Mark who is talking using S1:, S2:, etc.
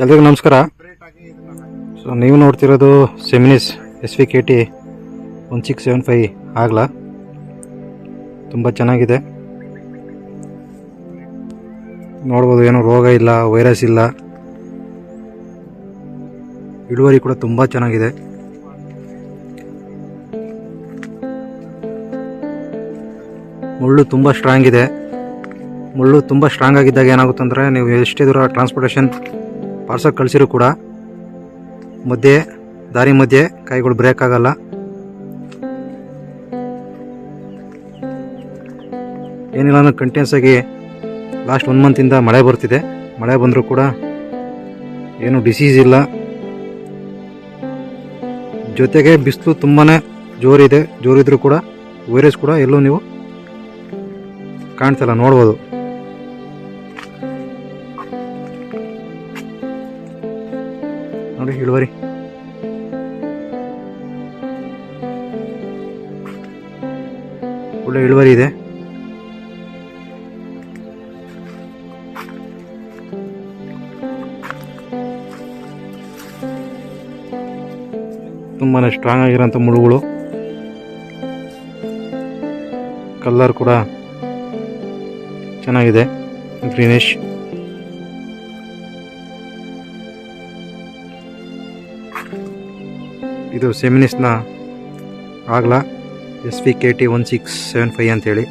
S1: ಎಲ್ರಿಗೂ ನಮಸ್ಕಾರ. ಸೊ ನೀವು ನೋಡ್ತಿರೋದು ಸೆಮಿನಿಸ್ SVKT 1675 ಆಗಲ. ತುಂಬ ಚೆನ್ನಾಗಿದೆ, ನೋಡ್ಬೋದು. ಏನೂ ರೋಗ ಇಲ್ಲ, ವೈರಸ್ ಇಲ್ಲ, ಇಳುವರಿ ಕೂಡ ತುಂಬ ಚೆನ್ನಾಗಿದೆ. ಮುಳ್ಳು ತುಂಬ ಸ್ಟ್ರಾಂಗ್ ಇದೆ. ಮುಳ್ಳು ತುಂಬ ಸ್ಟ್ರಾಂಗ್ ಆಗಿದ್ದಾಗ ಏನಾಗುತ್ತಂದರೆ, ನೀವು ಎಷ್ಟೇ ದೂರ ಟ್ರಾನ್ಸ್ಪೋರ್ಟೇಷನ್ ಪಾರ್ಸಲ್ ಕಳಿಸಿರೂ ಕೂಡ ದಾರಿ ಮಧ್ಯೆ ಕೈಗಳು ಬ್ರೇಕ್ ಆಗಲ್ಲ. ಏನಿಲ್ಲ ಅಂದ್ರೆ ಕಂಟಿನ್ಯೂಸ್ ಆಗಿ ಲಾಸ್ಟ್ 1 ಮಂತಿಂದ ಮಳೆ ಬರ್ತಿದೆ. ಮಳೆ ಬಂದರೂ ಕೂಡ ಏನು ಡಿಸೀಸ್ ಇಲ್ಲ. ಜೊತೆಗೆ ಬಿಸಿಲು ತುಂಬಾ ಜೋರಿದ್ರೂ ಕೂಡ ವೈರಸ್ ಕೂಡ ಎಲ್ಲೂ ನೀವು ಕಾಣ್ತಲ್ಲ, ನೋಡ್ಬೋದು. ನೋಡಿ ಇಳುವರಿ ಒಳ್ಳೆ ಇಳುವರಿ ಇದೆ. ತುಂಬಾ ಸ್ಟ್ರಾಂಗ್ ಆಗಿರೋಂಥ ಮುಳುಗಳು. ಕಲರ್ ಕೂಡ ಚೆನ್ನಾಗಿದೆ, ಗ್ರೀನಿಶ್. ಇದು ಸೆಮಿನಿಸ್ನ ಆಗಲ SVKT 1675 ಅಂತೇಳಿ.